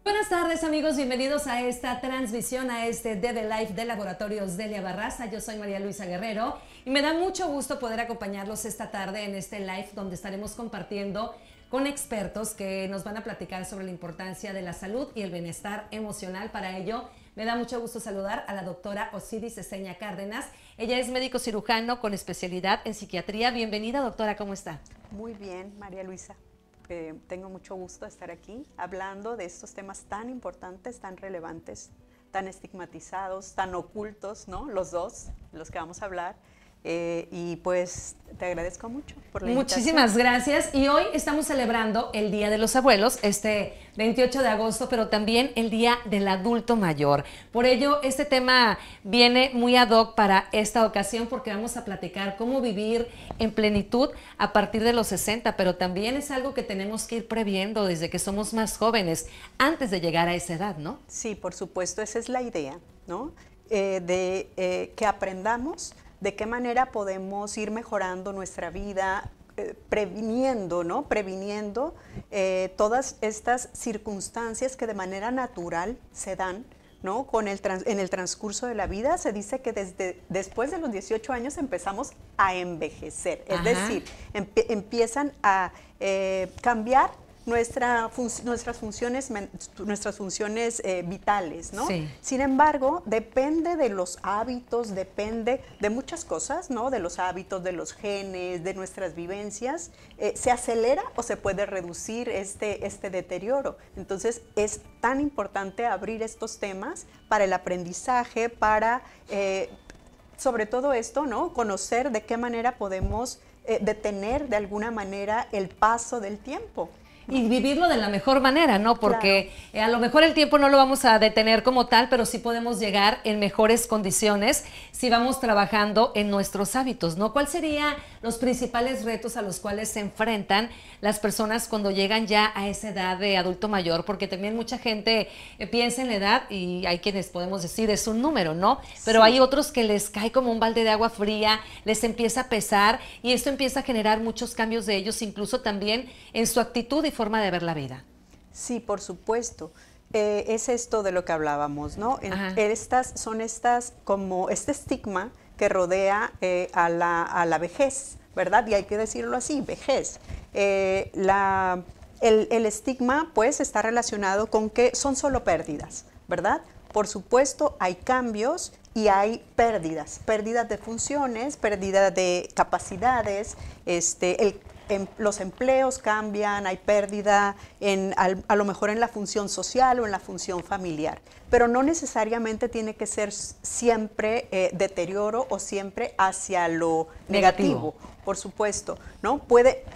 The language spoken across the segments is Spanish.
Buenas tardes amigos, bienvenidos a esta transmisión, a este DD Live de Laboratorios Delia Barraza. Yo soy María Luisa Guerrero y me da mucho gusto poder acompañarlos esta tarde en este live donde estaremos compartiendo con expertos que nos van a platicar sobre la importancia de la salud y el bienestar emocional. Para ello, me da mucho gusto saludar a la doctora Osiris Eseña Cárdenas. Ella es médico cirujano con especialidad en psiquiatría. Bienvenida, doctora, ¿cómo está? Muy bien, María Luisa. Tengo mucho gusto de estar aquí hablando de estos temas tan importantes, tan relevantes, tan estigmatizados, tan ocultos, ¿no? Los dos, los que vamos a hablar. Y pues te agradezco mucho por la invitación. Muchísimas gracias. Y hoy estamos celebrando el Día de los Abuelos, este 28 de agosto, pero también el Día del Adulto Mayor. Por ello, este tema viene muy ad hoc para esta ocasión porque vamos a platicar cómo vivir en plenitud a partir de los 60, pero también es algo que tenemos que ir previendo desde que somos más jóvenes, antes de llegar a esa edad, ¿no? Sí, por supuesto, esa es la idea, ¿no? Que aprendamos de qué manera podemos ir mejorando nuestra vida, previniendo, ¿no? Previniendo todas estas circunstancias que de manera natural se dan, ¿no? En el transcurso de la vida. Se dice que después de los 18 años empezamos a envejecer, es decir, empiezan a cambiar nuestras funciones vitales, ¿no? Sí. Sin embargo, depende de los hábitos, depende de muchas cosas, ¿no? De los hábitos, de los genes, de nuestras vivencias. Se acelera o se puede reducir este deterioro. Entonces, es tan importante abrir estos temas para el aprendizaje, para, sobre todo esto, ¿no? Conocer de qué manera podemos detener de alguna manera el paso del tiempo. Y vivirlo de la mejor manera, ¿no? Porque claro, a lo mejor el tiempo no lo vamos a detener como tal, pero sí podemos llegar en mejores condiciones si vamos trabajando en nuestros hábitos, ¿no? ¿Cuáles serían los principales retos a los cuales se enfrentan las personas cuando llegan ya a esa edad de adulto mayor? Porque también mucha gente piensa en la edad y hay quienes podemos decir es un número, ¿no? Pero sí, hay otros que les cae como un balde de agua fría, les empieza a pesar y esto empieza a generar muchos cambios de ellos, incluso también en su actitud y forma de ver la vida. Sí, por supuesto. Es esto de lo que hablábamos, ¿no? Como este estigma que rodea a la vejez, ¿verdad? Y hay que decirlo así, vejez. El estigma, pues, está relacionado con que son solo pérdidas, ¿verdad? Por supuesto, hay cambios y hay pérdidas de funciones, pérdida de capacidades, los empleos cambian, hay pérdida a lo mejor en la función social o en la función familiar, pero no necesariamente tiene que ser siempre deterioro o siempre hacia lo negativo, por supuesto, ¿no?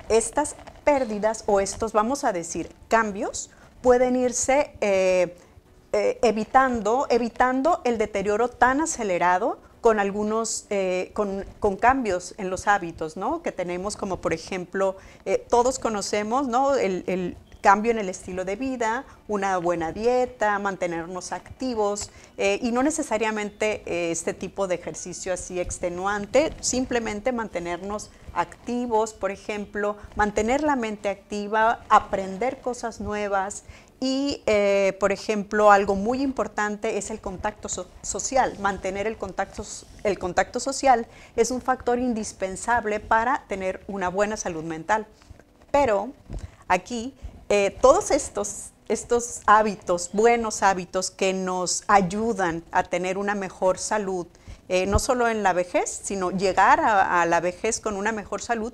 Estas pérdidas o estos, vamos a decir, cambios pueden irse evitando el deterioro tan acelerado con algunos, con cambios en los hábitos, ¿no? Que tenemos, como por ejemplo, todos conocemos, ¿no? El cambio en el estilo de vida, una buena dieta, mantenernos activos y no necesariamente este tipo de ejercicio así extenuante, simplemente mantenernos activos, por ejemplo, mantener la mente activa, aprender cosas nuevas. Y, por ejemplo, algo muy importante es el contacto social. Mantener el contacto social es un factor indispensable para tener una buena salud mental. Pero aquí, todos estos hábitos, buenos hábitos que nos ayudan a tener una mejor salud, no solo en la vejez, sino llegar a la vejez con una mejor salud,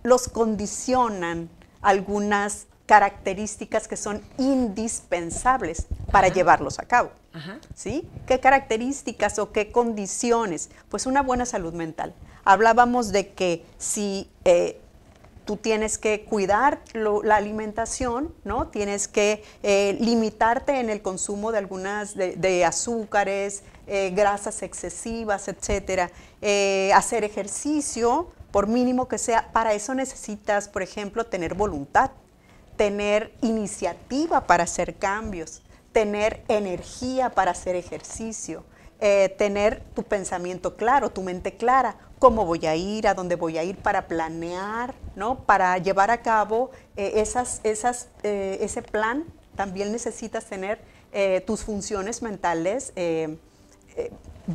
los condicionan algunas características que son indispensables para llevarlos a cabo. ¿Sí? ¿Qué características o qué condiciones? Pues una buena salud mental. Hablábamos de que si tú tienes que cuidar la alimentación, ¿no? Tienes que limitarte en el consumo de algunas de azúcares, grasas excesivas, etcétera. Hacer ejercicio, por mínimo que sea. Para eso necesitas, por ejemplo, tener voluntad, tener iniciativa para hacer cambios, tener energía para hacer ejercicio, tener tu pensamiento claro, tu mente clara, cómo voy a ir, a dónde voy a ir, para planear, ¿no? Para llevar a cabo ese plan. También necesitas tener tus funciones mentales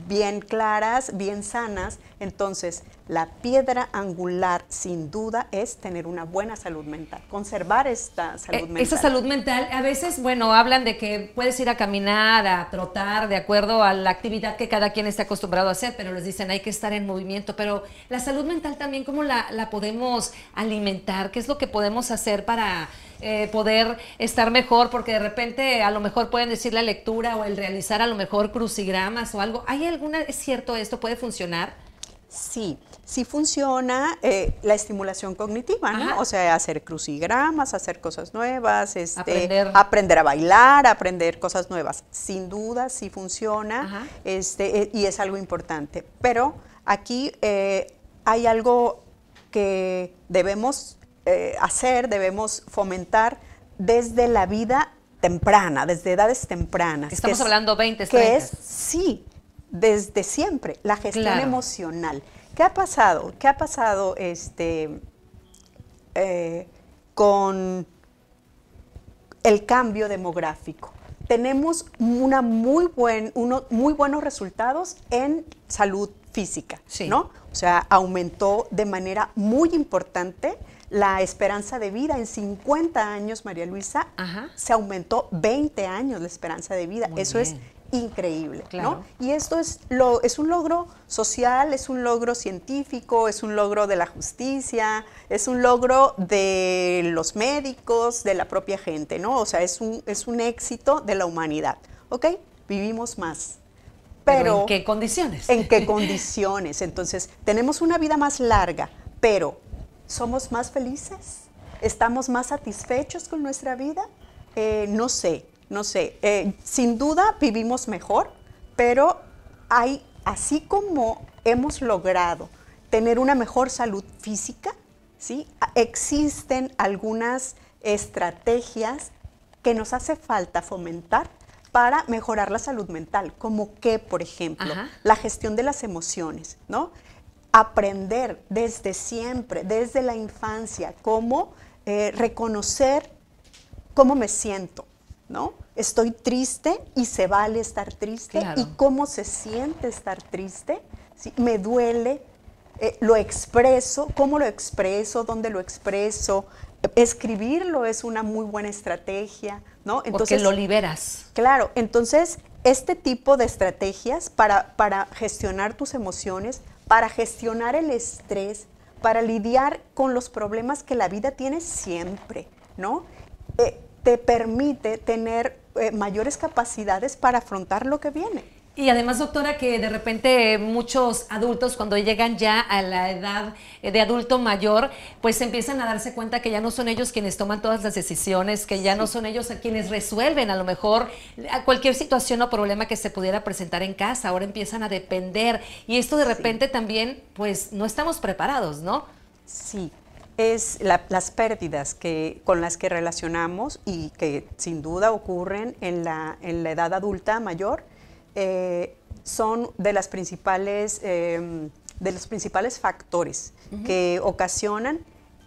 bien claras, bien sanas. Entonces, la piedra angular, sin duda, es tener una buena salud mental, conservar esta salud mental. Esa salud mental, a veces, bueno, hablan de que puedes ir a caminar, a trotar, de acuerdo a la actividad que cada quien esté acostumbrado a hacer, pero les dicen hay que estar en movimiento. Pero la salud mental también, ¿cómo la podemos alimentar? ¿Qué es lo que podemos hacer para poder estar mejor? Porque de repente a lo mejor pueden decir la lectura o el realizar a lo mejor crucigramas o algo. ¿Hay alguna, es cierto esto, puede funcionar? Sí, sí funciona la estimulación cognitiva, ¿no? Ajá. O sea, hacer crucigramas, hacer cosas nuevas, aprender a bailar, aprender cosas nuevas. Sin duda sí funciona, y es algo importante. Pero aquí hay algo que debemos hacer, debemos fomentar desde la vida temprana, desde edades tempranas. Estamos hablando 20, 30. Sí, desde siempre, la gestión emocional. ¿Qué ha pasado? ¿Qué ha pasado con el cambio demográfico? Tenemos unos muy buenos resultados en salud física, ¿no? O sea, aumentó de manera muy importante la esperanza de vida. En 50 años, María Luisa, se aumentó 20 años la esperanza de vida. Eso es increíble, ¿no? Y esto es un logro social, es un logro científico, es un logro de la justicia, es un logro de los médicos, de la propia gente, ¿no? O sea, es un éxito de la humanidad, ¿ok? Vivimos más. Pero ¿en qué condiciones? ¿En qué condiciones? Entonces, tenemos una vida más larga, pero ¿somos más felices? ¿Estamos más satisfechos con nuestra vida? No sé. Sin duda vivimos mejor, pero así como hemos logrado tener una mejor salud física, ¿sí? Existen algunas estrategias que nos hace falta fomentar para mejorar la salud mental, como que, por ejemplo, la gestión de las emociones, ¿no? Aprender desde siempre, desde la infancia, cómo reconocer cómo me siento, ¿no? Estoy triste y se vale estar triste. Y cómo se siente estar triste, ¿sí? Me duele, lo expreso, cómo lo expreso, dónde lo expreso. Escribirlo es una muy buena estrategia, ¿no? Entonces, porque lo liberas. Claro, entonces este tipo de estrategias para gestionar tus emociones, para gestionar el estrés, para lidiar con los problemas que la vida tiene siempre, ¿no? Te permite tener mayores capacidades para afrontar lo que viene. Y además, doctora, que de repente muchos adultos cuando llegan ya a la edad de adulto mayor, pues empiezan a darse cuenta que ya no son ellos quienes toman todas las decisiones, que ya no son ellos quienes resuelven a lo mejor cualquier situación o problema que se pudiera presentar en casa. Ahora empiezan a depender y esto de repente también, pues no estamos preparados, ¿no? Sí. Es las pérdidas con las que relacionamos y que sin duda ocurren en la edad adulta mayor, son de los principales factores que ocasionan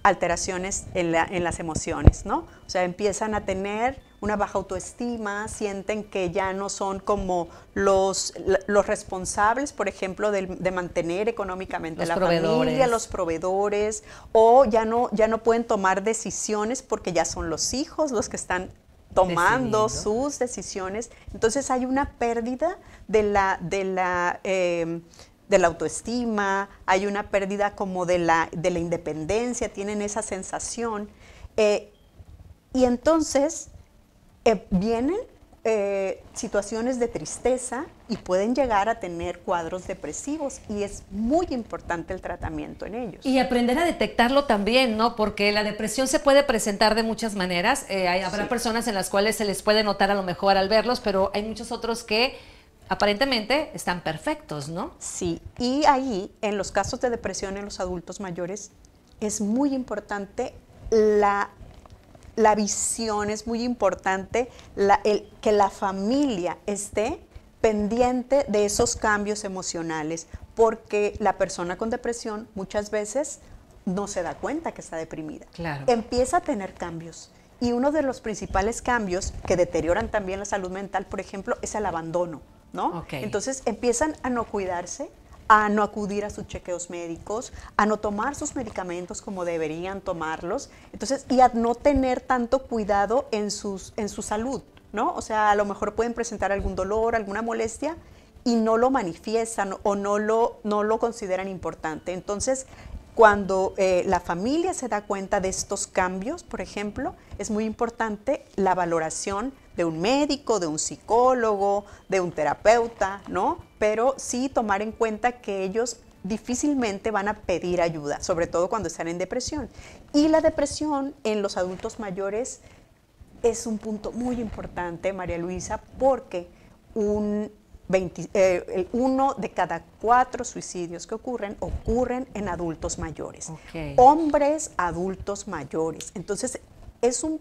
alteraciones en las emociones, ¿no? O sea, empiezan a tener una baja autoestima, sienten que ya no son como los responsables, por ejemplo, de mantener económicamente la familia, los proveedores, o ya no pueden tomar decisiones porque ya son los hijos los que están tomando sus decisiones. Entonces hay una pérdida de la autoestima, hay una pérdida como de la independencia, tienen esa sensación. Y entonces vienen situaciones de tristeza y pueden llegar a tener cuadros depresivos y es muy importante el tratamiento en ellos. Y aprender a detectarlo también, ¿no? Porque la depresión se puede presentar de muchas maneras. Habrá personas en las cuales se les puede notar a lo mejor al verlos, pero hay muchos otros que aparentemente están perfectos, ¿no? Sí, y ahí, en los casos de depresión en los adultos mayores, es muy importante la visión, es muy importante que la familia esté pendiente de esos cambios emocionales, porque la persona con depresión muchas veces no se da cuenta que está deprimida. Claro. Empieza a tener cambios. Y uno de los principales cambios que deterioran también la salud mental, por ejemplo, es el abandono, ¿no? Okay. Entonces empiezan a no cuidarse, a no acudir a sus chequeos médicos, a no tomar sus medicamentos como deberían tomarlos, entonces, y a no tener tanto cuidado en su salud, ¿no? O sea, a lo mejor pueden presentar algún dolor, alguna molestia, y no lo manifiestan o no lo consideran importante. Entonces, cuando la familia se da cuenta de estos cambios, por ejemplo, es muy importante la valoración de un médico, de un psicólogo, de un terapeuta, ¿no? Pero sí tomar en cuenta que ellos difícilmente van a pedir ayuda, sobre todo cuando están en depresión. Y la depresión en los adultos mayores es un punto muy importante, María Luisa, porque uno de cada 4 suicidios que ocurren en adultos mayores. Okay. Hombres adultos mayores. Entonces, es un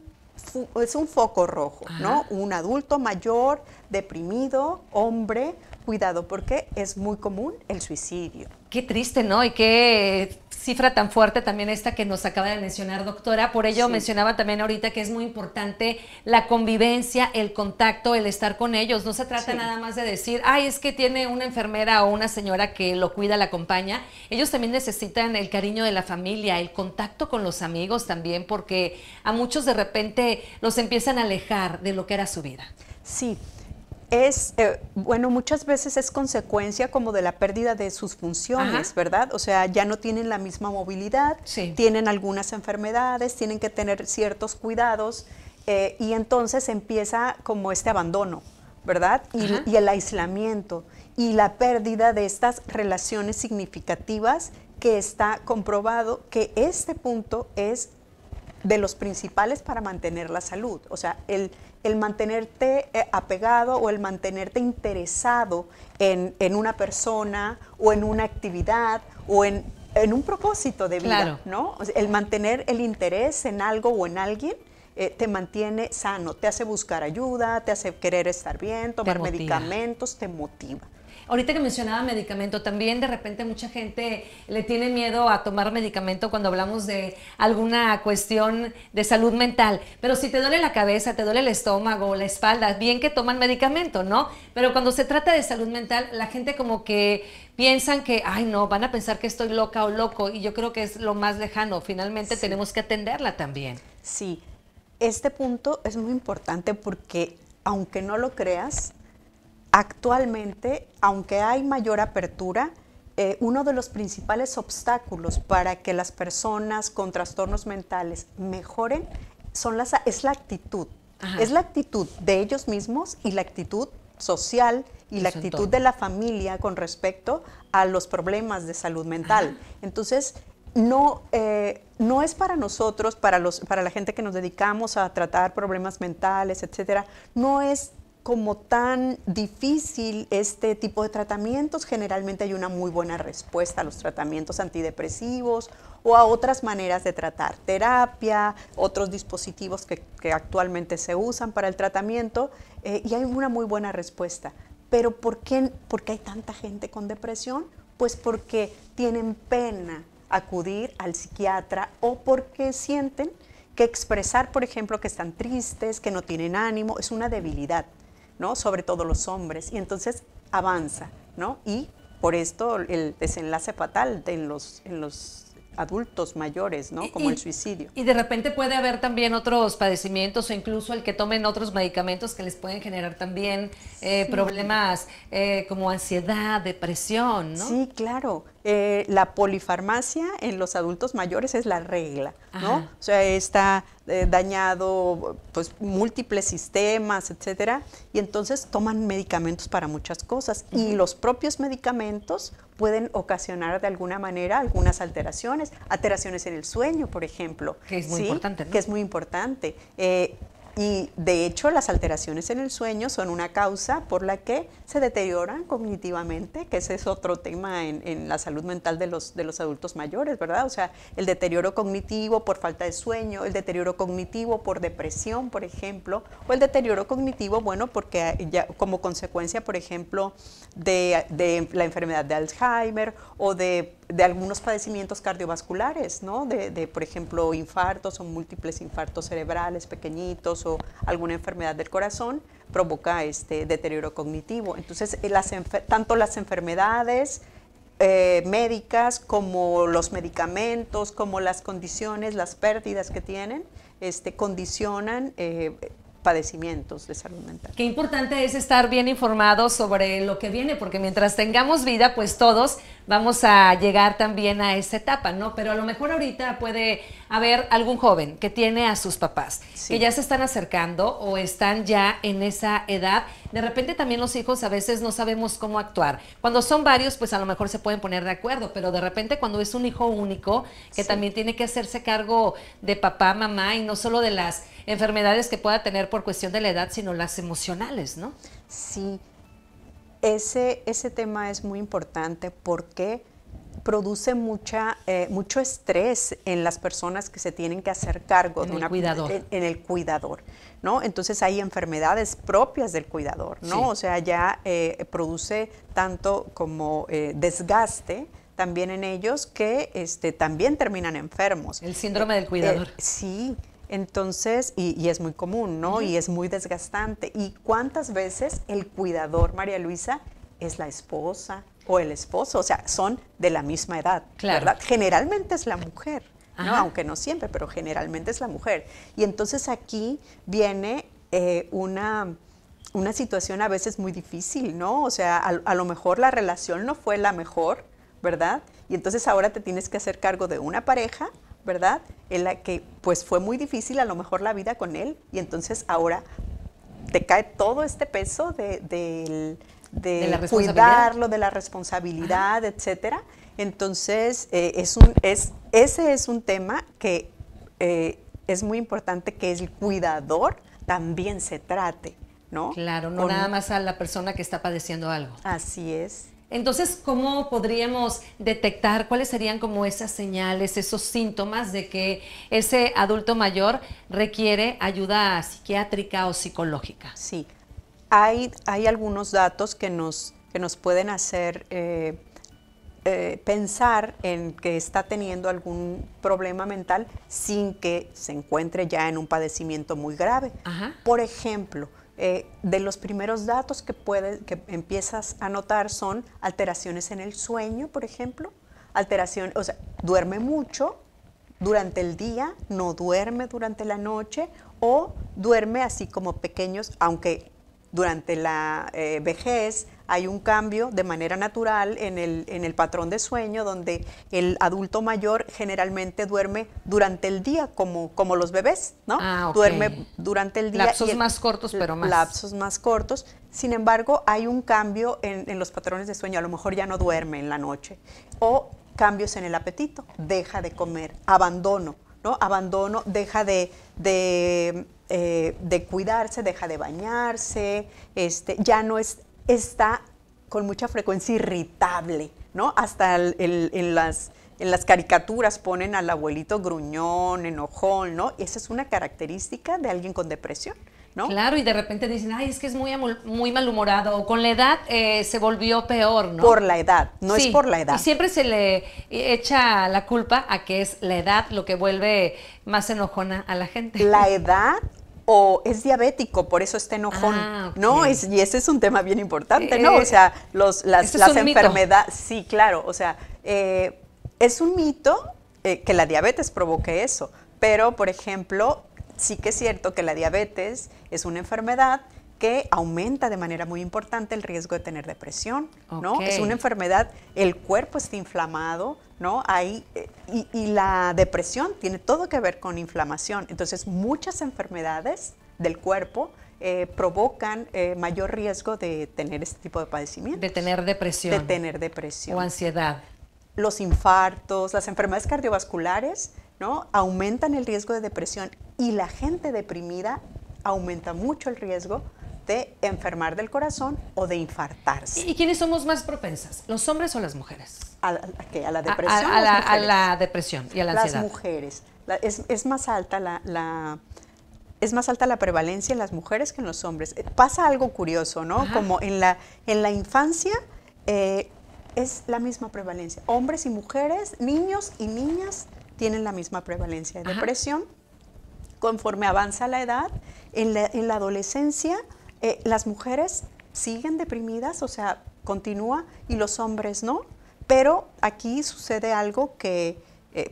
foco rojo, ¿no? Un adulto mayor, deprimido, hombre, cuidado, porque es muy común el suicidio. Qué triste, ¿no? Y qué cifra tan fuerte también esta que nos acaba de mencionar, doctora. Por ello mencionaba también ahorita que es muy importante la convivencia, el contacto, el estar con ellos. No se trata nada más de decir, ay, es que tiene una enfermera o una señora que lo cuida, la acompaña. Ellos también necesitan el cariño de la familia, el contacto con los amigos también, porque a muchos de repente los empiezan a alejar de lo que era su vida. Sí. Bueno, muchas veces es consecuencia como de la pérdida de sus funciones, ¿verdad? O sea, ya no tienen la misma movilidad, tienen algunas enfermedades, tienen que tener ciertos cuidados y entonces empieza como este abandono, ¿verdad? Y el aislamiento y la pérdida de estas relaciones significativas que está comprobado que este punto es de los principales para mantener la salud. O sea, el mantenerte apegado o el mantenerte interesado en una persona o en una actividad o en un propósito de vida, ¿no? O sea, el mantener el interés en algo o en alguien te mantiene sano, te hace buscar ayuda, te hace querer estar bien, tomar medicamentos, te motiva. Ahorita que mencionaba medicamento, también de repente mucha gente le tiene miedo a tomar medicamento cuando hablamos de alguna cuestión de salud mental. Pero si te duele la cabeza, te duele el estómago, la espalda, bien que toman medicamento, ¿no? Pero cuando se trata de salud mental, la gente como que piensan que, ay no, van a pensar que estoy loca o loco, y yo creo que es lo más lejano. Finalmente tenemos que atenderla también. Sí, este punto es muy importante porque, aunque no lo creas, actualmente, aunque hay mayor apertura, uno de los principales obstáculos para que las personas con trastornos mentales mejoren es la actitud. Es la actitud de ellos mismos y la actitud social y la actitud de la familia con respecto a los problemas de salud mental. Entonces, no es para nosotros, para la gente que nos dedicamos a tratar problemas mentales, etcétera, no es como tan difícil este tipo de tratamientos. Generalmente hay una muy buena respuesta a los tratamientos antidepresivos o a otras maneras de tratar, terapia, otros dispositivos que actualmente se usan para el tratamiento, y hay una muy buena respuesta. Pero ¿por qué hay tanta gente con depresión? Pues porque tienen pena acudir al psiquiatra o porque sienten que expresar, por ejemplo, que están tristes, que no tienen ánimo, es una debilidad, ¿no? Sobre todo los hombres, y entonces avanza, ¿no? Y por esto el desenlace fatal en los adultos mayores, ¿no? Como el suicidio. Y de repente puede haber también otros padecimientos o incluso el que tomen otros medicamentos que les pueden generar también problemas como ansiedad, depresión, ¿no? Sí, claro. La polifarmacia en los adultos mayores es la regla, ¿no? O sea, está dañado pues múltiples sistemas, etcétera, y entonces toman medicamentos para muchas cosas y los propios medicamentos pueden ocasionar de alguna manera algunas alteraciones en el sueño, por ejemplo. Que es muy importante, ¿no? Que es muy importante. Y de hecho las alteraciones en el sueño son una causa por la que se deterioran cognitivamente, que ese es otro tema en la salud mental de los adultos mayores, ¿verdad? O sea, el deterioro cognitivo por falta de sueño, el deterioro cognitivo por depresión, por ejemplo, o el deterioro cognitivo, bueno, porque ya como consecuencia, por ejemplo, de la enfermedad de Alzheimer o de algunos padecimientos cardiovasculares, ¿no? Por ejemplo, infartos o múltiples infartos cerebrales pequeñitos o alguna enfermedad del corazón provoca este deterioro cognitivo. Entonces, tanto las enfermedades médicas como los medicamentos, como las condiciones, las pérdidas que tienen, condicionan padecimientos de salud mental. Qué importante es estar bien informados sobre lo que viene, porque mientras tengamos vida, pues todos vamos a llegar también a esa etapa, ¿no? Pero a lo mejor ahorita puede haber algún joven que tiene a sus papás, sí, que ya se están acercando o están ya en esa edad. De repente también los hijos a veces no sabemos cómo actuar. Cuando son varios, pues a lo mejor se pueden poner de acuerdo, pero de repente cuando es un hijo único, que sí, también tiene que hacerse cargo de papá, mamá, y no solo de las enfermedades que pueda tener por cuestión de la edad, sino las emocionales, ¿no? Sí, ese tema es muy importante porque produce mucho estrés en las personas que se tienen que hacer cargo en el cuidador, ¿no? Entonces hay enfermedades propias del cuidador, ¿no? Sí. O sea, ya produce tanto como desgaste también en ellos que también terminan enfermos. El síndrome del cuidador. Sí. Entonces, y es muy común, ¿no? Y es muy desgastante. ¿Y cuántas veces el cuidador, María Luisa, es la esposa o el esposo? O sea, son de la misma edad, claro, ¿verdad? Generalmente es la mujer, ¿no? Aunque no siempre, pero generalmente es la mujer. Y entonces aquí viene una situación a veces muy difícil, ¿no? O sea, a lo mejor la relación no fue la mejor, ¿verdad? Y entonces ahora te tienes que hacer cargo de una pareja, ¿verdad? En la que pues fue muy difícil a lo mejor la vida con él y entonces ahora te cae todo este peso de cuidarlo, de la responsabilidad, etcétera. Entonces ese es un tema que es muy importante que el cuidador también se trate, ¿no? Claro, no nada más a la persona que está padeciendo algo. Así es. Entonces, ¿cómo podríamos detectar cuáles serían como esas señales, esos síntomas de que ese adulto mayor requiere ayuda psiquiátrica o psicológica? Sí, hay algunos datos que nos pueden hacer pensar en que está teniendo algún problema mental sin que se encuentre ya en un padecimiento muy grave. Ajá. Por ejemplo, de los primeros datos que empiezas a notar son alteraciones en el sueño, por ejemplo, o sea, duerme mucho durante el día, no duerme durante la noche o duerme así como pequeños, aunque durante la vejez hay un cambio de manera natural en el patrón de sueño donde el adulto mayor generalmente duerme durante el día como los bebés, ¿no? Okay. Duerme durante el día. Lapsos más cortos, pero más. Lapsos más cortos. Sin embargo, hay un cambio en los patrones de sueño. A lo mejor ya no duerme en la noche. O cambios en el apetito. Deja de comer. Abandono, ¿no? Abandono, deja de cuidarse, deja de bañarse, ya no está con mucha frecuencia irritable, ¿no? Hasta en las caricaturas ponen al abuelito gruñón, enojón, ¿no? Esa es una característica de alguien con depresión, ¿no? Claro, y de repente dicen, ay, es que es muy malhumorado, o con la edad se volvió peor, ¿no? Por la edad, no sí, es por la edad. Y siempre se le echa la culpa a que es la edad lo que vuelve más enojona a la gente. La edad o es diabético, por eso está enojón, okay, ¿no? Y ese es un tema bien importante, ¿no? O sea, las enfermedades, sí, claro, o sea, es un mito que la diabetes provoque eso, pero, por ejemplo, sí que es cierto que la diabetes es una enfermedad que aumenta de manera muy importante el riesgo de tener depresión, ¿no? Okay. Es una enfermedad, el cuerpo está inflamado, ¿no? Y la depresión tiene todo que ver con inflamación. Entonces, muchas enfermedades del cuerpo provocan mayor riesgo de tener este tipo de padecimiento. De tener depresión. De tener depresión. O ansiedad. Los infartos, las enfermedades cardiovasculares, ¿no? Aumentan el riesgo de depresión y la gente deprimida aumenta mucho el riesgo de enfermar del corazón o de infartarse. ¿Y quiénes somos más propensas, los hombres o las mujeres? ¿A la depresión? A la depresión y a la ansiedad. Las mujeres. Es más alta es más alta la prevalencia en las mujeres que en los hombres. Pasa algo curioso, ¿no? Ajá. Como en la infancia es la misma prevalencia. Hombres y mujeres, niños y niñas tienen la misma prevalencia de depresión. Conforme avanza la edad, en la adolescencia, las mujeres siguen deprimidas, o sea, continúa, y los hombres no. Pero aquí sucede algo que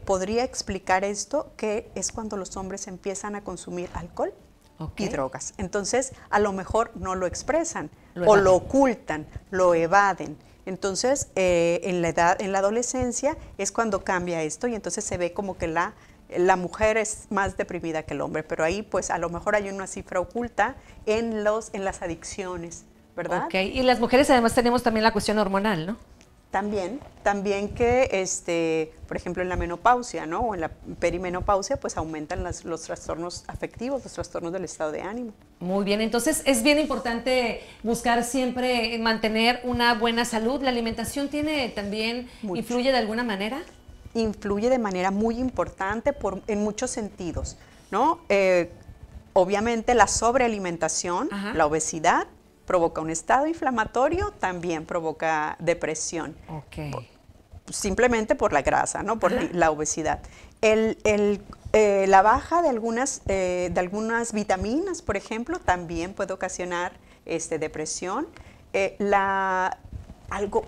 podría explicar esto, que es cuando los hombres empiezan a consumir alcohol y drogas. Entonces, a lo mejor no lo expresan, o lo ocultan, lo evaden. Entonces, en la adolescencia es cuando cambia esto, y entonces se ve como que la mujer es más deprimida que el hombre, pero ahí pues a lo mejor hay una cifra oculta en las adicciones, ¿verdad? Ok, y las mujeres además tenemos también la cuestión hormonal, ¿no? También que, por ejemplo, en la menopausia, ¿no? O en la perimenopausia, pues aumentan los trastornos afectivos, los trastornos del estado de ánimo. Muy bien, entonces es bien importante buscar siempre mantener una buena salud. ¿La alimentación influye de alguna manera? Influye de manera muy importante en muchos sentidos, ¿no? Obviamente la sobrealimentación, la obesidad, provoca un estado inflamatorio, también provoca depresión. Simplemente por la grasa, ¿no? Por la obesidad. La baja de algunas vitaminas, por ejemplo, también puede ocasionar depresión. Algo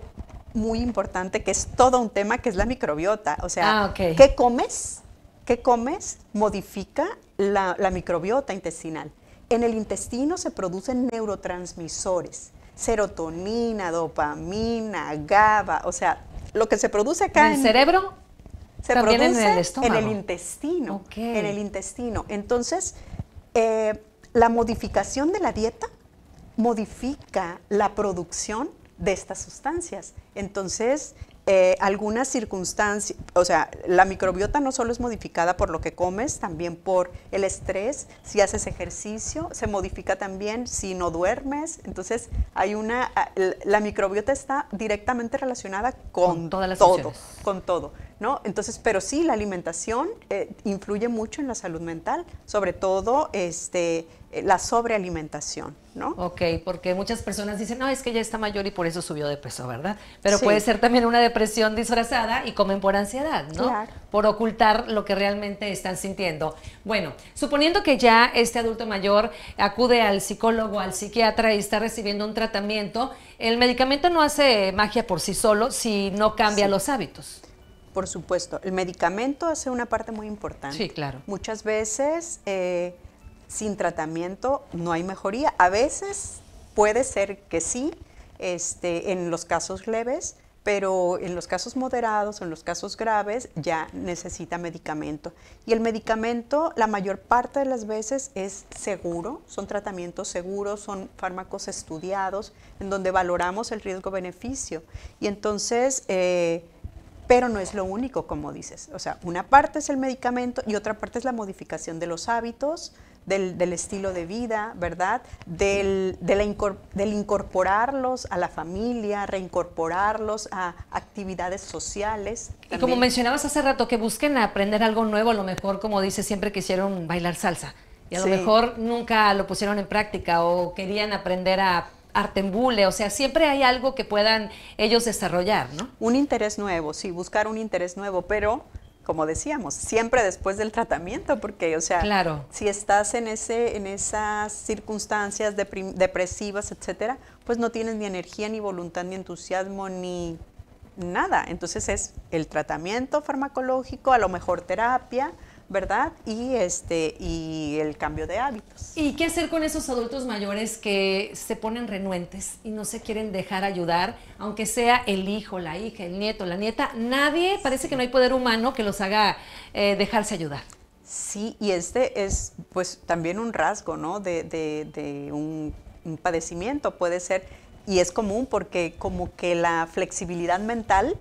muy importante, que es todo un tema, que es la microbiota. O sea, ¿qué comes? ¿Qué comes? Modifica la microbiota intestinal. En el intestino se producen neurotransmisores, serotonina, dopamina, GABA, o sea, lo que se produce acá ¿En el cerebro? Se produce en el estómago. En el intestino. En el intestino. Entonces, la modificación de la dieta modifica la producción de estas sustancias. Entonces, algunas circunstancias, o sea, la microbiota no solo es modificada por lo que comes, también por el estrés, si haces ejercicio, se modifica también si no duermes. Entonces, la microbiota está directamente relacionada con todas las todo, con todo, ¿no? Entonces, pero sí, la alimentación influye mucho en la salud mental, sobre todo la sobrealimentación, ¿no? Ok, porque muchas personas dicen, no, es que ya está mayor y por eso subió de peso, ¿verdad? Pero puede ser también una depresión disfrazada y comen por ansiedad, ¿no? Claro. Por ocultar lo que realmente están sintiendo. Bueno, suponiendo que ya este adulto mayor acude al psicólogo, al psiquiatra y está recibiendo un tratamiento, el medicamento no hace magia por sí solo si no cambia los hábitos. Por supuesto, el medicamento hace una parte muy importante. Sí, claro. Muchas veces sin tratamiento no hay mejoría. A veces puede ser que sí, en los casos leves, pero en los casos moderados, en los casos graves, ya necesita medicamento. Y el medicamento, la mayor parte de las veces, es seguro, son tratamientos seguros, son fármacos estudiados, en donde valoramos el riesgo-beneficio. Y entonces, pero no es lo único, como dices. O sea, una parte es el medicamento y otra parte es la modificación de los hábitos, del estilo de vida, ¿verdad? Del incorporarlos a la familia, reincorporarlos a actividades sociales. Y como mencionabas hace rato, que busquen aprender algo nuevo, a lo mejor, como dices, siempre quisieron bailar salsa y a lo mejor nunca lo pusieron en práctica o querían aprender a arte en bule, o sea, siempre hay algo que puedan ellos desarrollar, ¿no? Un interés nuevo, sí, buscar un interés nuevo, pero como decíamos, siempre después del tratamiento, porque, o sea, si estás en esas circunstancias depresivas, etcétera, pues no tienes ni energía, ni voluntad, ni entusiasmo, ni nada. Entonces es el tratamiento farmacológico, a lo mejor terapia, ¿verdad? Y el cambio de hábitos. ¿Y qué hacer con esos adultos mayores que se ponen renuentes y no se quieren dejar ayudar, aunque sea el hijo, la hija, el nieto, la nieta? Nadie, parece que no hay poder humano que los haga dejarse ayudar. Sí, y es pues también un rasgo, ¿no? de un padecimiento, puede ser, y es común porque como que la flexibilidad mental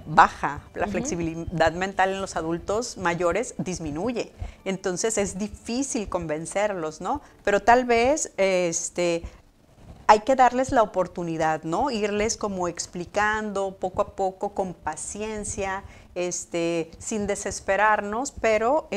baja, la flexibilidad mental en los adultos mayores disminuye. Entonces es difícil convencerlos, ¿no? Pero tal vez hay que darles la oportunidad, ¿no? Irles como explicando poco a poco, con paciencia, sin desesperarnos, pero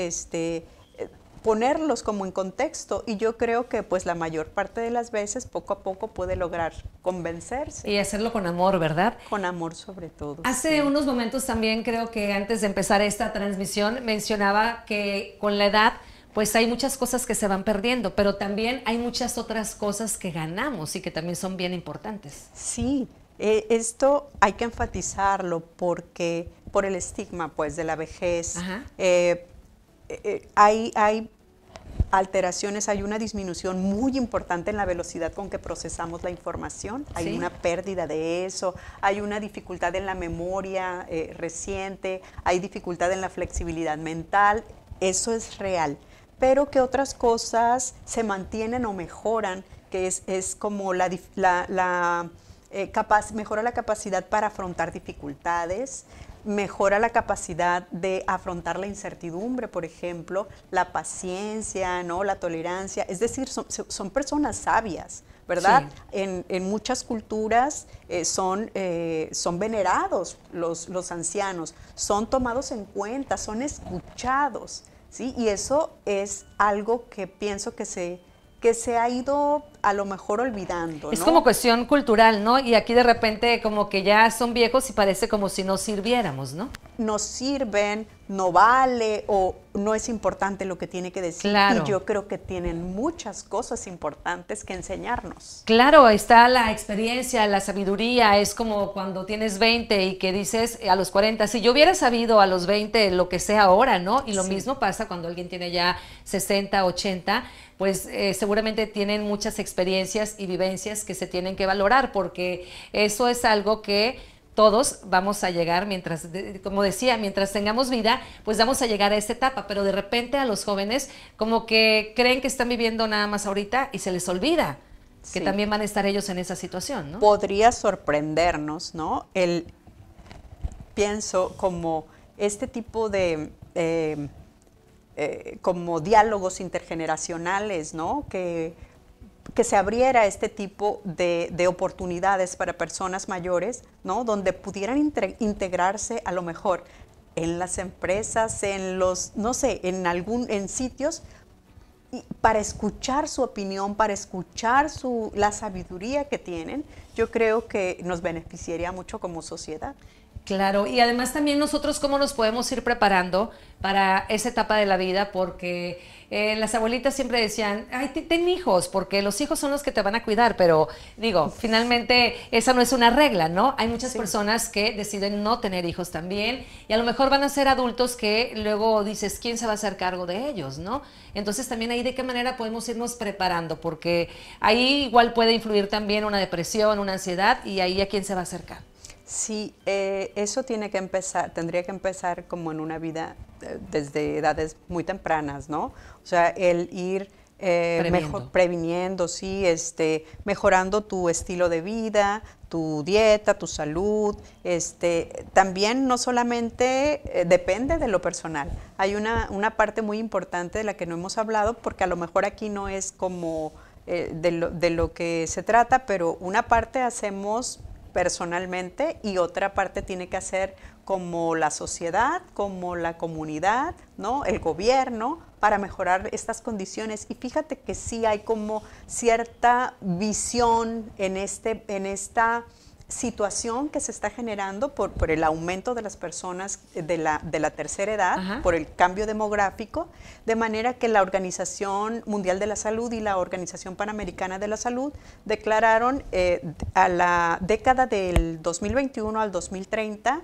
ponerlos como en contexto, y yo creo que pues la mayor parte de las veces poco a poco puede lograr convencerse. Y hacerlo con amor, ¿verdad? Con amor sobre todo. Hace unos momentos también, creo que antes de empezar esta transmisión, mencionaba que con la edad pues hay muchas cosas que se van perdiendo, pero también hay muchas otras cosas que ganamos y que también son bien importantes. Sí, esto hay que enfatizarlo porque por el estigma pues de la vejez. Hay alteraciones, hay una disminución muy importante en la velocidad con que procesamos la información, hay una pérdida de eso, hay una dificultad en la memoria reciente, hay dificultad en la flexibilidad mental, eso es real, pero que otras cosas se mantienen o mejoran, que es como mejora la capacidad para afrontar dificultades, mejora la capacidad de afrontar la incertidumbre, por ejemplo, la paciencia, ¿no? La tolerancia, es decir, son personas sabias, ¿verdad? Sí. En muchas culturas son venerados los ancianos, son tomados en cuenta, son escuchados, ¿sí? Y eso es algo que pienso que se ha ido a lo mejor olvidando, ¿no? Es como cuestión cultural, ¿no? Y aquí de repente como que ya son viejos y parece como si no sirviéramos, ¿no? No sirven, no vale o no es importante lo que tiene que decir. Claro. Y yo creo que tienen muchas cosas importantes que enseñarnos. Claro, está la experiencia, la sabiduría, es como cuando tienes 20 y que dices a los 40, si yo hubiera sabido a los 20 lo que sé ahora, ¿no? Y lo mismo pasa cuando alguien tiene ya 60, 80, pues seguramente tienen muchas experiencias y vivencias que se tienen que valorar, porque eso es algo que todos vamos a llegar mientras, como decía, mientras tengamos vida, pues vamos a llegar a esta etapa, pero de repente a los jóvenes como que creen que están viviendo nada más ahorita y se les olvida que también van a estar ellos en esa situación, ¿no? Podría sorprendernos, ¿no? Pienso como este tipo de como diálogos intergeneracionales, ¿no? Que se abriera este tipo de oportunidades para personas mayores, ¿no? Donde pudieran integrarse a lo mejor en las empresas, en los, no sé, en sitios, para escuchar su opinión, para escuchar la sabiduría que tienen. Yo creo que nos beneficiaría mucho como sociedad. Claro, y además también nosotros cómo nos podemos ir preparando para esa etapa de la vida, porque las abuelitas siempre decían, ay, ten hijos, porque los hijos son los que te van a cuidar, pero digo, finalmente esa no es una regla, ¿no? Hay muchas personas que deciden no tener hijos también, y a lo mejor van a ser adultos que luego dices, ¿quién se va a hacer cargo de ellos, no? Entonces también ahí de qué manera podemos irnos preparando, porque ahí igual puede influir también una depresión, una ansiedad, y ahí a quién se va a acercar. Sí, eso tendría que empezar como en una vida desde edades muy tempranas, ¿no? O sea, el ir previniendo, sí, mejorando tu estilo de vida, tu dieta, tu salud. También no solamente depende de lo personal. Hay una parte muy importante de la que no hemos hablado, porque a lo mejor aquí no es como de lo que se trata, pero una parte hacemos personalmente y otra parte tiene que hacer como la sociedad, como la comunidad, ¿no? El gobierno, para mejorar estas condiciones. Y fíjate que sí hay como cierta visión en esta situación que se está generando por el aumento de las personas de la tercera edad, por el cambio demográfico, de manera que la Organización Mundial de la Salud y la Organización Panamericana de la Salud declararon a la década del 2021 al 2030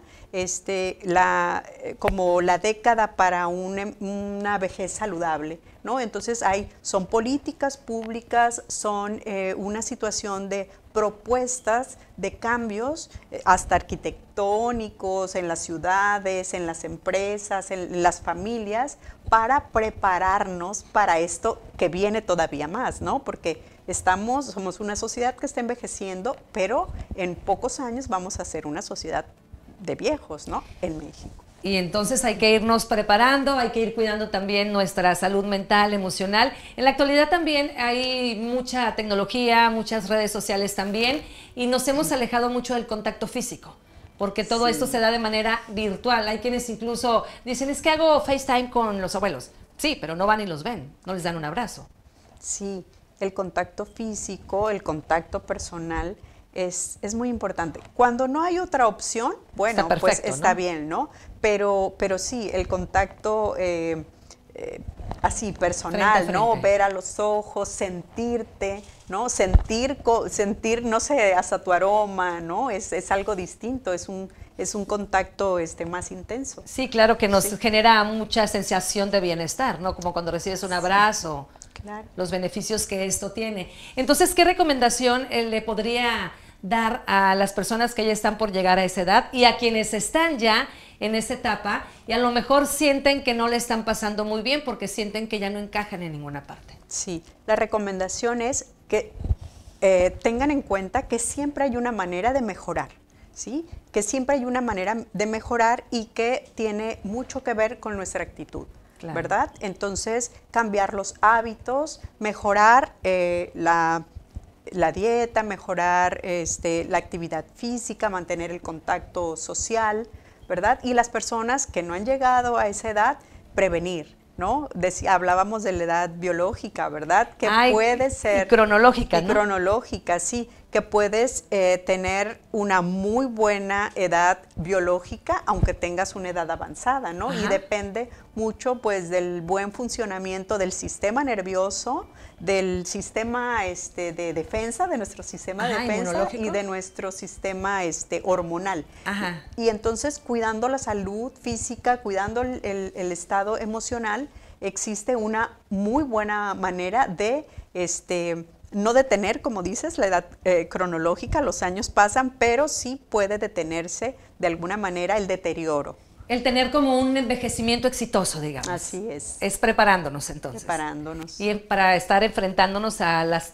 como la década para una vejez saludable, ¿no? Entonces son políticas públicas, son una situación de propuestas de cambios hasta arquitectónicos en las ciudades, en las empresas, en las familias, para prepararnos para esto que viene todavía más, ¿no? Porque somos una sociedad que está envejeciendo, pero en pocos años vamos a ser una sociedad de viejos, ¿no? En México. Y entonces hay que irnos preparando, hay que ir cuidando también nuestra salud mental, emocional. En la actualidad también hay mucha tecnología, muchas redes sociales también, y nos hemos alejado mucho del contacto físico, porque todo esto se da de manera virtual. Hay quienes incluso dicen, es que hago FaceTime con los abuelos. Sí, pero no van y los ven, no les dan un abrazo. Sí, el contacto físico, el contacto personal es muy importante. Cuando no hay otra opción, bueno, está perfecto, pues está ¿no? bien, ¿no? Pero sí, el contacto así personal, Frente a frente. ¿no? Ver a los ojos, sentirte, ¿no? Sentir, no sé, hasta tu aroma, ¿no? Es algo distinto, es un contacto más intenso. Sí, claro que nos genera mucha sensación de bienestar, ¿no? Como cuando recibes un abrazo. Claro. Los beneficios que esto tiene. Entonces, ¿qué recomendación le podría dar a las personas que ya están por llegar a esa edad y a quienes están ya en esa etapa y a lo mejor sienten que no le están pasando muy bien porque sienten que ya no encajan en ninguna parte? Sí, la recomendación es que tengan en cuenta que siempre hay una manera de mejorar, ¿sí? Que siempre hay una manera de mejorar y que tiene mucho que ver con nuestra actitud. Claro. ¿Verdad? Entonces, cambiar los hábitos, mejorar la dieta, mejorar la actividad física, mantener el contacto social, ¿verdad? Y las personas que no han llegado a esa edad, prevenir, ¿no? Hablábamos de la edad biológica, ¿verdad? Que puede ser... Y cronológica, y ¿no? Cronológica, sí, que puedes tener una muy buena edad biológica, aunque tengas una edad avanzada, ¿no? Ajá. Y depende mucho, pues, del buen funcionamiento del sistema nervioso, del sistema de defensa, de nuestro sistema de defensa y de nuestro sistema hormonal. Ajá. Y entonces, cuidando la salud física, cuidando el estado emocional, existe una muy buena manera de no detener, como dices, la edad cronológica, los años pasan, pero sí puede detenerse de alguna manera el deterioro. El tener como un envejecimiento exitoso, digamos. Así es. Es preparándonos entonces. Preparándonos. Y para estar enfrentándonos a las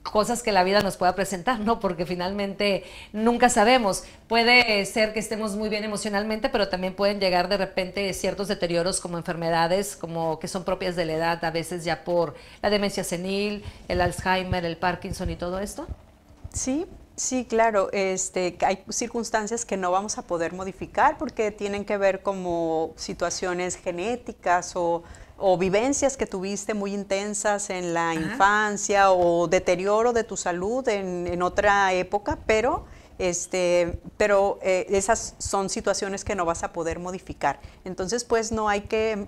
cosas que la vida nos pueda presentar, ¿no? Porque finalmente nunca sabemos. Puede ser que estemos muy bien emocionalmente, pero también pueden llegar de repente ciertos deterioros como enfermedades, como que son propias de la edad, a veces ya por la demencia senil, el Alzheimer, el Parkinson y todo esto. Sí. Sí, claro, hay circunstancias que no vamos a poder modificar porque tienen que ver como situaciones genéticas o vivencias que tuviste muy intensas en la infancia o deterioro de tu salud en otra época, pero esas son situaciones que no vas a poder modificar. Entonces, pues no hay que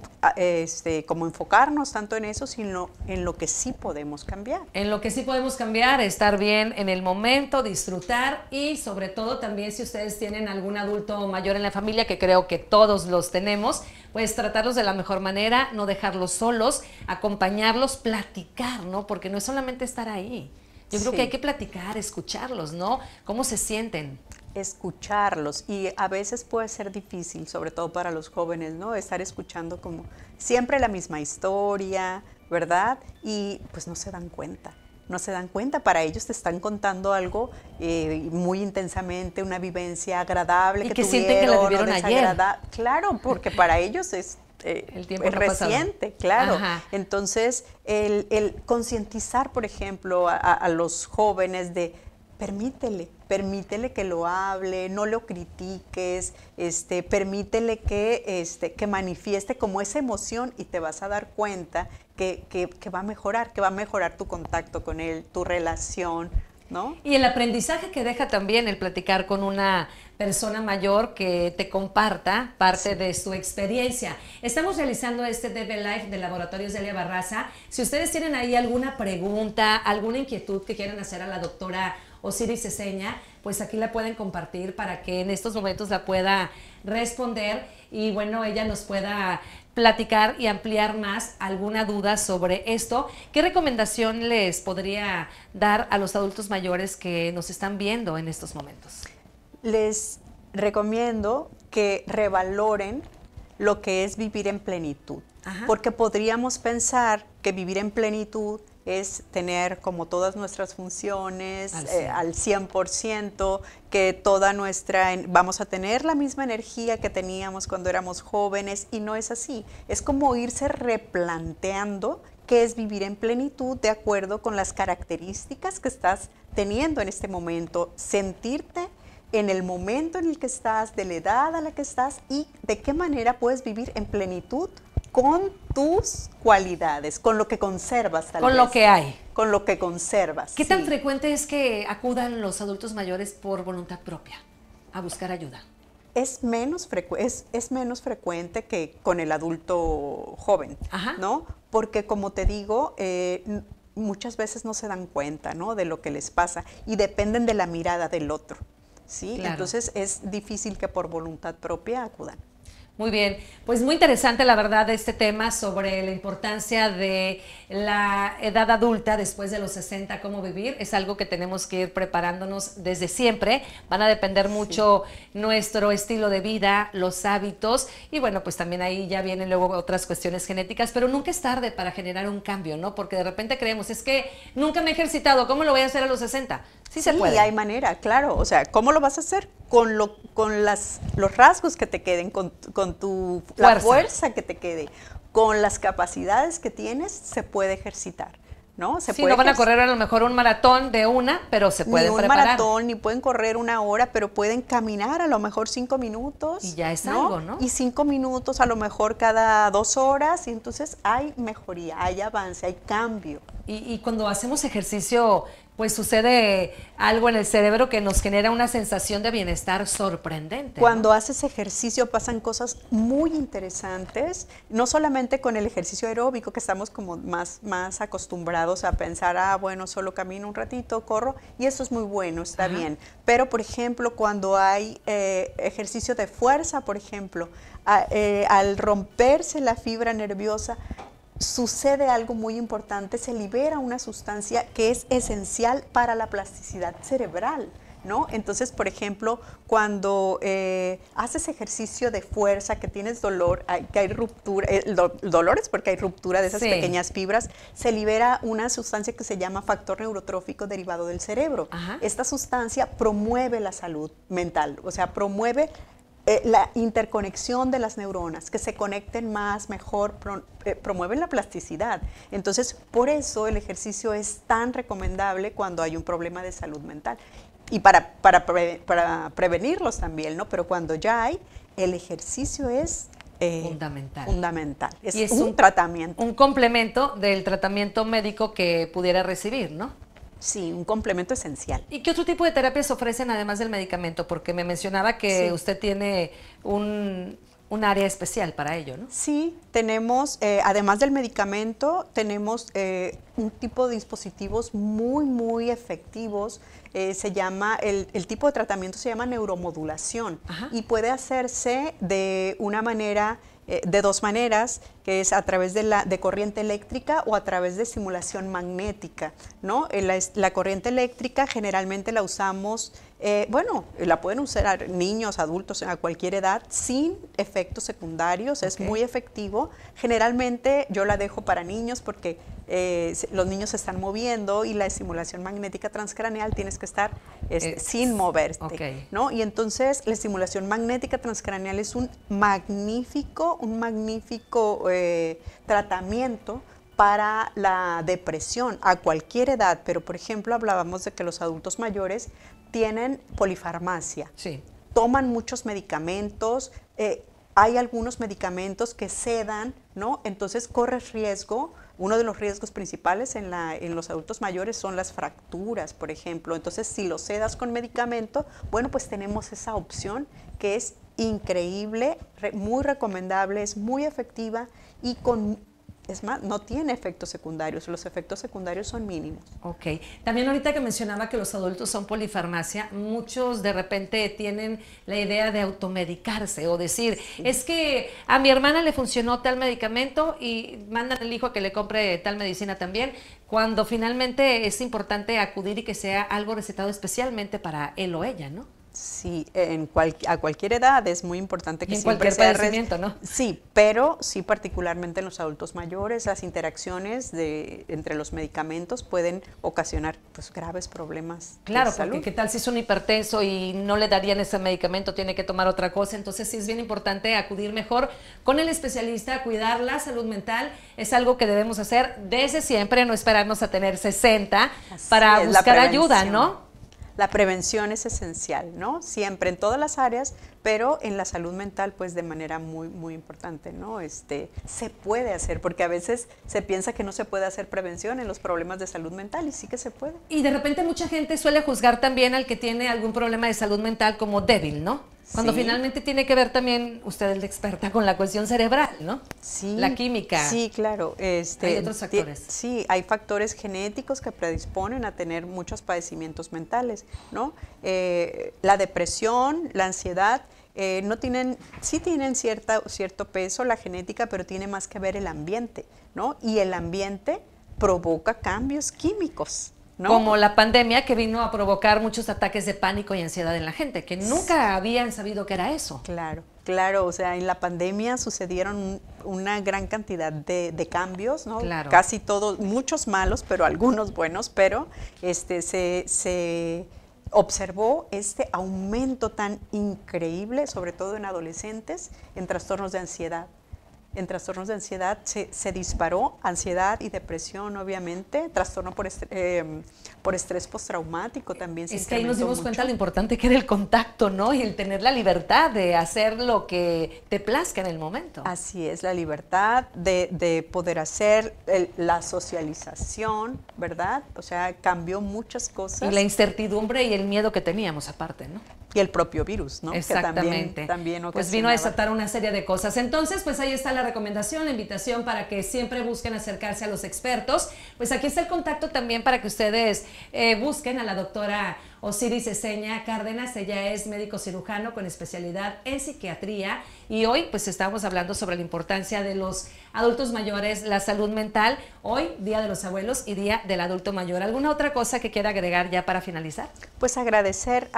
como enfocarnos tanto en eso, sino en lo que sí podemos cambiar. En lo que sí podemos cambiar, estar bien en el momento, disfrutar y sobre todo también si ustedes tienen algún adulto mayor en la familia, que creo que todos los tenemos, pues tratarlos de la mejor manera, no dejarlos solos, acompañarlos, platicar, ¿no? Porque no es solamente estar ahí. Yo creo que hay que platicar, escucharlos, ¿no? ¿Cómo se sienten? Escucharlos, y a veces puede ser difícil, sobre todo para los jóvenes, ¿no? Estar escuchando como siempre la misma historia, ¿verdad? Y pues no se dan cuenta. No se dan cuenta, para ellos te están contando algo muy intensamente, una vivencia agradable y que que tuvieron, sienten que la vivieron ayer. Claro, porque para ellos es el tiempo es reciente, claro. Ajá. Entonces, el concientizar, por ejemplo, a los jóvenes de permítele que lo hable, no lo critiques, permítele que manifieste como esa emoción y te vas a dar cuenta que va a mejorar tu contacto con él, tu relación, ¿no? Y el aprendizaje que deja también el platicar con una persona mayor que te comparta parte de su experiencia. Estamos realizando este DB Live de Laboratorios Delia Barraza. Si ustedes tienen ahí alguna pregunta, alguna inquietud que quieran hacer a la doctora Osiris Ceseña, pues aquí la pueden compartir para que en estos momentos la pueda responder y bueno, ella nos pueda platicar y ampliar más alguna duda sobre esto. ¿Qué recomendación les podría dar a los adultos mayores que nos están viendo en estos momentos? Les recomiendo que revaloren lo que es vivir en plenitud. Ajá. Porque podríamos pensar que vivir en plenitud es tener como todas nuestras funciones Al 100%, que vamos a tener la misma energía que teníamos cuando éramos jóvenes, y no es así. Es como irse replanteando qué es vivir en plenitud de acuerdo con las características que estás teniendo en este momento, sentirte en el momento en el que estás, de la edad a la que estás, y de qué manera puedes vivir en plenitud con tus cualidades, con lo que conservas tal vez. Con lo que hay. Con lo que conservas. ¿Qué tan frecuente es que acudan los adultos mayores por voluntad propia a buscar ayuda? Es menos frecuente que con el adulto joven, Ajá. ¿no? Porque como te digo, muchas veces no se dan cuenta, ¿no?, de lo que les pasa, y dependen de la mirada del otro, ¿sí? Claro. Entonces es difícil que por voluntad propia acudan. Muy bien, pues muy interesante la verdad este tema sobre la importancia de la edad adulta después de los 60, cómo vivir. Es algo que tenemos que ir preparándonos desde siempre. Van a depender mucho nuestro estilo de vida, los hábitos, y bueno, pues también ahí ya vienen luego otras cuestiones genéticas, pero nunca es tarde para generar un cambio, ¿no? Porque de repente creemos, es que nunca me he ejercitado, ¿cómo lo voy a hacer a los 60? Sí se puede. Sí, hay manera, claro. O sea, ¿cómo lo vas a hacer? Con los rasgos que te queden, con la fuerza que te quede, con las capacidades que tienes, se puede ejercitar, ¿no? No van a correr a lo mejor un maratón de pero se pueden preparar. Ni un maratón, ni pueden correr 1 hora, pero pueden caminar a lo mejor 5 minutos. Y ya es algo, ¿no? Y 5 minutos a lo mejor cada 2 horas, y entonces hay mejoría, hay avance, hay cambio. Y cuando hacemos ejercicio, pues sucede algo en el cerebro que nos genera una sensación de bienestar sorprendente. Cuando ¿no? haces ejercicio pasan cosas muy interesantes, no solamente con el ejercicio aeróbico, que estamos como más acostumbrados a pensar, bueno, solo camino un ratito, corro, y eso es muy bueno, está bien. Pero, por ejemplo, cuando hay ejercicio de fuerza, por ejemplo, al romperse la fibra nerviosa, sucede algo muy importante, se libera una sustancia que es esencial para la plasticidad cerebral, ¿no? Entonces, por ejemplo, cuando haces ejercicio de fuerza, que tienes dolor, que hay ruptura, dolor es porque hay ruptura de esas pequeñas fibras, se libera una sustancia que se llama factor neurotrófico derivado del cerebro. Esta sustancia promueve la salud mental, o sea, promueve la interconexión de las neuronas, que se conecten más, mejor, promueven la plasticidad. Entonces, por eso el ejercicio es tan recomendable cuando hay un problema de salud mental. Y para prevenirlos también, ¿no? Pero cuando ya hay, el ejercicio es fundamental. Es un tratamiento. Un complemento del tratamiento médico que pudiera recibir, ¿no? Sí, un complemento esencial. ¿Y qué otro tipo de terapias ofrecen además del medicamento? Porque me mencionaba que usted tiene un área especial para ello, ¿no? Sí, tenemos, además del medicamento, tenemos un tipo de dispositivos muy efectivos. Se llama, el tipo de tratamiento se llama neuromodulación. Y puede hacerse de una manera, de 2 maneras, que es a través de corriente eléctrica o a través de estimulación magnética, ¿no? La corriente eléctrica generalmente la usamos, la pueden usar niños, adultos, a cualquier edad, sin efectos secundarios, es muy efectivo. Generalmente yo la dejo para niños porque los niños se están moviendo, y la estimulación magnética transcraneal tienes que estar sin moverte, ¿no? Y entonces la estimulación magnética transcraneal es un magnífico tratamiento para la depresión a cualquier edad. Pero, por ejemplo, hablábamos de que los adultos mayores tienen polifarmacia, toman muchos medicamentos, hay algunos medicamentos que sedan, ¿no? Entonces corres riesgo. Uno de los riesgos principales en los adultos mayores son las fracturas, por ejemplo. Entonces, si lo sedas con medicamento, bueno, pues tenemos esa opción que es increíble, muy recomendable, es muy efectiva, y es más, no tiene efectos secundarios, los efectos secundarios son mínimos. Ok, también ahorita que mencionaba que los adultos son polifarmacia, muchos de repente tienen la idea de automedicarse o decir, es que a mi hermana le funcionó tal medicamento y mandan al hijo a que le compre tal medicina también, cuando finalmente es importante acudir y que sea algo recetado especialmente para él o ella, ¿no? Sí, a cualquier edad es muy importante que y en siempre cualquier sea padecimiento, ¿no? Sí, pero sí particularmente en los adultos mayores, las interacciones entre los medicamentos pueden ocasionar pues graves problemas Claro, de porque salud. qué tal si es un hipertenso y no le darían ese medicamento, tiene que tomar otra cosa. Entonces sí es bien importante acudir mejor con el especialista, cuidar la salud mental. Es algo que debemos hacer desde siempre, no esperarnos a tener 60 para buscar ayuda, ¿no? La prevención es esencial, ¿no? Siempre en todas las áreas, pero en la salud mental, pues de manera muy, muy importante, ¿no? Se puede hacer, porque a veces se piensa que no se puede hacer prevención en los problemas de salud mental y sí que se puede. Y de repente mucha gente suele juzgar también al que tiene algún problema de salud mental como débil, ¿no? Cuando Sí. finalmente tiene que ver también, usted es la experta con la cuestión cerebral, ¿no? Sí. La química. Sí, claro. Hay otros factores. Sí, hay factores genéticos que predisponen a tener muchos padecimientos mentales, ¿no? La depresión, la ansiedad, sí tienen cierto peso la genética, pero tiene más que ver el ambiente, ¿no? Y el ambiente provoca cambios químicos, ¿no? Como la pandemia que vino a provocar muchos ataques de pánico y ansiedad en la gente, que nunca habían sabido que era eso. Claro, claro, o sea, en la pandemia sucedieron una gran cantidad de cambios, ¿no? Claro. Casi todos, muchos malos, pero algunos buenos, pero se observó este aumento tan increíble, sobre todo en adolescentes, en trastornos de ansiedad. En trastornos de ansiedad se disparó ansiedad y depresión, obviamente, trastorno por estrés postraumático también se Es que ahí nos incrementó dimos mucho. cuenta de lo importante que era el contacto, ¿no? Y el tener la libertad de hacer lo que te plazca en el momento. Así es, la libertad de poder hacer la socialización, ¿verdad? O sea, cambió muchas cosas. Y la incertidumbre y el miedo que teníamos aparte, ¿no? Y el propio virus, ¿no? Exactamente. Que también pues vino a ocasionaba. desatar una serie de cosas. Entonces, pues ahí está la recomendación, la invitación para que siempre busquen acercarse a los expertos. Pues aquí está el contacto también para que ustedes busquen a la doctora Osiris Eseña Cárdenas. Ella es médico cirujano con especialidad en psiquiatría y hoy pues estamos hablando sobre la importancia de los adultos mayores, la salud mental. Hoy, Día de los Abuelos y Día del Adulto Mayor. ¿Alguna otra cosa que quiera agregar ya para finalizar? Pues agradecer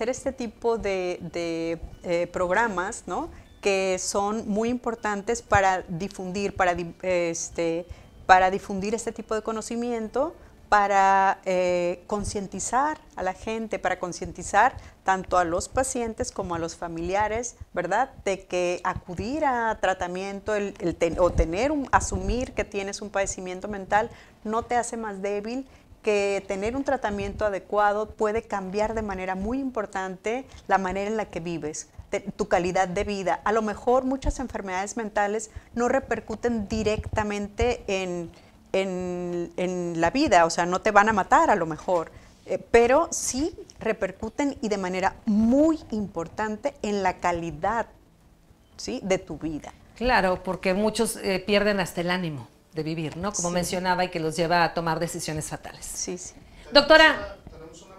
este tipo de programas, ¿no? Que son muy importantes para difundir, para difundir este tipo de conocimiento, para concientizar a la gente, para concientizar tanto a los pacientes como a los familiares, ¿verdad? De que acudir a tratamiento asumir que tienes un padecimiento mental no te hace más débil, que tener un tratamiento adecuado puede cambiar de manera muy importante la manera en la que vives, tu calidad de vida. A lo mejor muchas enfermedades mentales no repercuten directamente en la vida, o sea, no te van a matar a lo mejor, pero sí repercuten y de manera muy importante en la calidad, ¿sí?, de tu vida. Claro, porque muchos pierden hasta el ánimo de vivir, ¿no? Como mencionaba, y que los lleva a tomar decisiones fatales. Sí, sí. Doctora,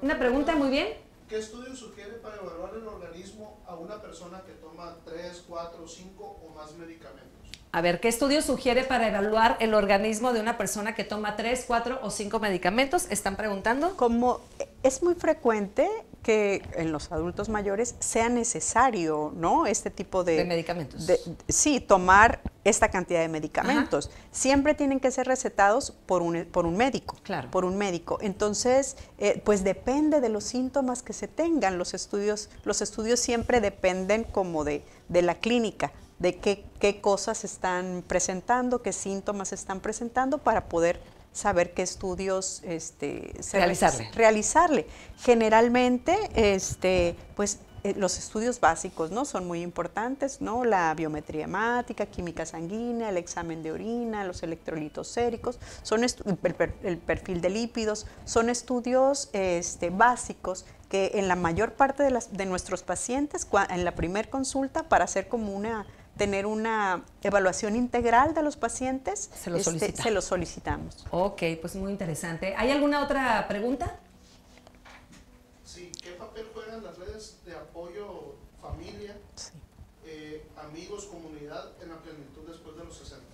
una pregunta, muy bien. ¿Qué estudio sugiere para evaluar el organismo a una persona que toma 3, 4, 5 o más medicamentos? A ver, ¿qué estudio sugiere para evaluar el organismo de una persona que toma 3, 4 o 5 medicamentos? ¿Están preguntando? Como es muy frecuente que en los adultos mayores sea necesario, ¿no?, este tipo de medicamentos. Sí, tomar esta cantidad de medicamentos. Ajá. Siempre tienen que ser recetados por un médico. Claro. Por un médico. Entonces, pues depende de los síntomas que se tengan. Los estudios siempre dependen como de la clínica, de qué cosas están presentando, qué síntomas están presentando para poder saber qué estudios realizarle. Generalmente, pues los estudios básicos, ¿no?, son muy importantes, ¿no? La biometría hemática, química sanguínea, el examen de orina, los electrolitos séricos, el perfil de lípidos, son estudios básicos que en la mayor parte de nuestros pacientes, en la primer consulta, para hacer como tener una evaluación integral de los pacientes, se los solicitamos. Ok, pues muy interesante. ¿Hay alguna otra pregunta? Sí, ¿qué papel juegan las redes de apoyo, familia, amigos, comunidad en la plenitud después de los 60?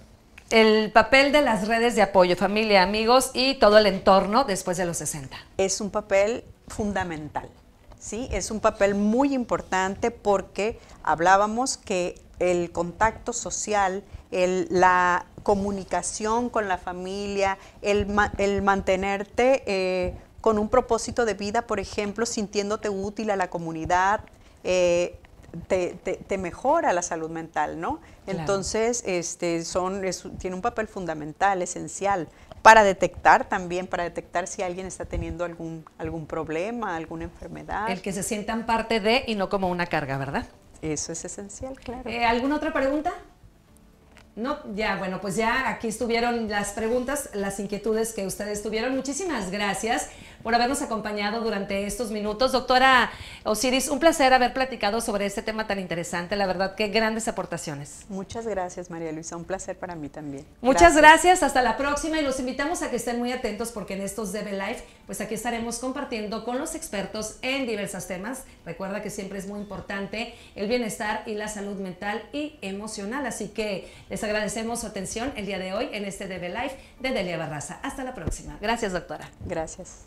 El papel de las redes de apoyo, familia, amigos y todo el entorno después de los 60. Es un papel fundamental. ¿sí? Es un papel muy importante porque hablábamos que el contacto social, la comunicación con la familia, el mantenerte con un propósito de vida, por ejemplo, sintiéndote útil a la comunidad, te mejora la salud mental, ¿no? Claro. Entonces, tiene un papel fundamental, esencial, para detectar también, para detectar si alguien está teniendo algún problema, alguna enfermedad. El que se sientan parte de y no como una carga, ¿verdad? Eso es esencial, claro. ¿Alguna otra pregunta? No, ya, bueno, pues ya aquí estuvieron las preguntas, las inquietudes que ustedes tuvieron. Muchísimas gracias por habernos acompañado durante estos minutos. Doctora Osiris, un placer haber platicado sobre este tema tan interesante. La verdad, qué grandes aportaciones. Muchas gracias, María Luisa. Un placer para mí también. Muchas gracias. Hasta la próxima y los invitamos a que estén muy atentos porque en estos DB Live, pues aquí estaremos compartiendo con los expertos en diversos temas. Recuerda que siempre es muy importante el bienestar y la salud mental y emocional. Así que les agradecemos su atención el día de hoy en este DB Live de Delia Barraza. Hasta la próxima. Gracias, doctora. Gracias.